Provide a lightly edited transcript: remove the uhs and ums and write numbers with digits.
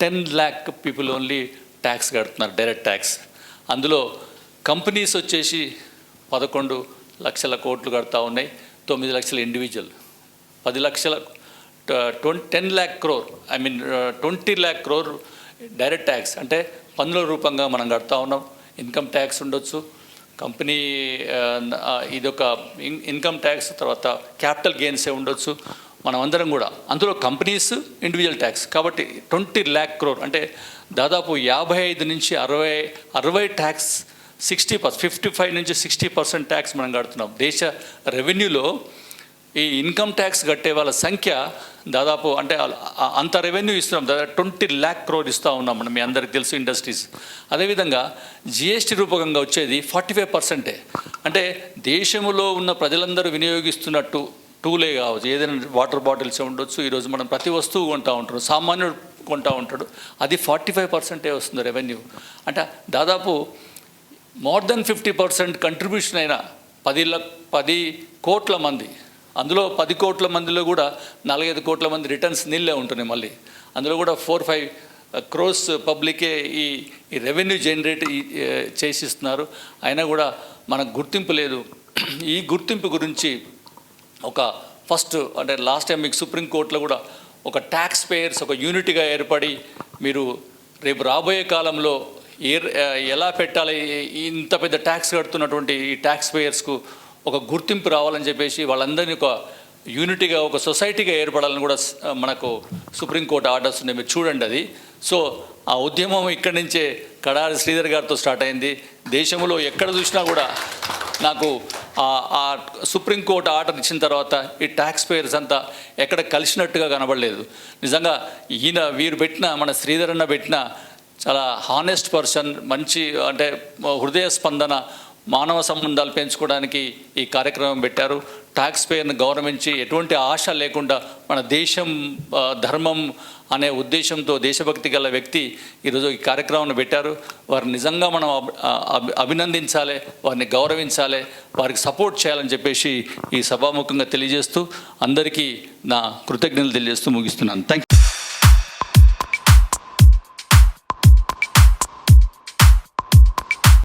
10 lakh people only tax కడుతున్నారు, direct tax. అందులో companies వచ్చేసి 11 లక్షల కోట్లు కడతా ఉన్నాయి, 9 లక్షల ఇండివిజువల్, 10 లక్షల 10 lakh crore, I mean 20 lakh crore direct tax, అంటే పన్నుల రూపంగా మనం కడతా ఉన్నాం. ఇన్కమ్ ట్యాక్స్ ఉండొచ్చు, కంపెనీ ఇదొక ఇన్కమ్ ట్యాక్స్, తర్వాత క్యాపిటల్ గెయిన్సే ఉండొచ్చు. మనం అందరం కూడా అందులో కంపెనీస్, ఇండివిజువల్ ట్యాక్స్ కాబట్టి 20 lakh crore, అంటే దాదాపు 55 నుంచి 60 ట్యాక్స్, 55 నుంచి 60% ట్యాక్స్ మనం కడుతున్నాం. దేశ రెవెన్యూలో ఈ ఇన్కమ్ ట్యాక్స్ కట్టే వాళ్ళ సంఖ్య దాదాపు, అంటే అంత రెవెన్యూ ఇస్తున్నాం, దాదాపు 20 lakh crore ఇస్తూ ఉన్నాం మనం, మీ అందరికీ తెలుసు ఇండస్ట్రీస్. అదేవిధంగా జిఎస్టీ రూపకంగా వచ్చేది 45%. అంటే దేశంలో ఉన్న ప్రజలందరూ వినియోగిస్తున్నట్టు టూలే కావచ్చు, ఏదైనా వాటర్ బాటిల్స్ ఉండొచ్చు, ఈరోజు మనం ప్రతి వస్తువు కొంటూ ఉంటాడు, సామాన్యుడు కొంటూ ఉంటాడు, అది 45% వస్తుంది రెవెన్యూ. అంటే దాదాపు మోర్ దెన్ 50% కంట్రిబ్యూషన్ అయిన 10 కోట్ల మంది, అందులో 10 కోట్ల మందిలో కూడా 4-5 కోట్ల మంది రిటర్న్స్ నీళ్ళే ఉంటున్నాయి. మళ్ళీ అందులో కూడా 4-5 crores పబ్లికే ఈ రెవెన్యూ జనరేట్ చేసిస్తున్నారు. అయినా కూడా మనకు గుర్తింపు లేదు. ఈ గుర్తింపు గురించి ఒక ఫస్ట్, అంటే లాస్ట్ టైం మీకు సుప్రీంకోర్టులో కూడా ఒక ట్యాక్స్ పేయర్స్ ఒక యూనిటీగా ఏర్పడి మీరు రేపు రాబోయే కాలంలో ఎలా పెట్టాలి, ఇంత పెద్ద ట్యాక్స్ కడుతున్నటువంటి ఈ ట్యాక్స్ పేయర్స్కు ఒక గుర్తింపు రావాలని చెప్పేసి వాళ్ళందరినీ ఒక యూనిటీగా, ఒక సొసైటీగా ఏర్పడాలని కూడా మనకు సుప్రీంకోర్టు ఆర్డర్స్ ఉన్నాయి, మీరు చూడండి అది. సో ఆ ఉద్యమం ఇక్కడి నుంచే కడారి శ్రీధర్ గారితో స్టార్ట్ అయింది. దేశంలో ఎక్కడ చూసినా కూడా నాకు ఆ సుప్రీంకోర్టు ఆర్డర్ ఇచ్చిన తర్వాత ఈ ట్యాక్స్ పేయర్స్ అంతా ఎక్కడ కలిసినట్టుగా కనబడలేదు. నిజంగా వీరు పెట్టిన, మన శ్రీధర్ అన్న పెట్టిన చాలా హానెస్ట్ పర్సన్, మంచి, అంటే హృదయ స్పందన, మానవ సంబంధాలు పెంచుకోవడానికి ఈ కార్యక్రమం పెట్టారు. ట్యాక్స్ పేయర్ని గౌరవించి ఎటువంటి ఆశ లేకుండా మన దేశం, ధర్మం అనే ఉద్దేశంతో దేశభక్తి గల వ్యక్తి ఈరోజు ఈ కార్యక్రమాన్ని పెట్టారు. వారిని నిజంగా మనం అభినందించాలి, వారిని గౌరవించాలి, వారికి సపోర్ట్ చేయాలని చెప్పేసి ఈ సభాముఖంగా తెలియజేస్తూ అందరికీ నా కృతజ్ఞతలు తెలియజేస్తూ ముగిస్తున్నాను. Thank you.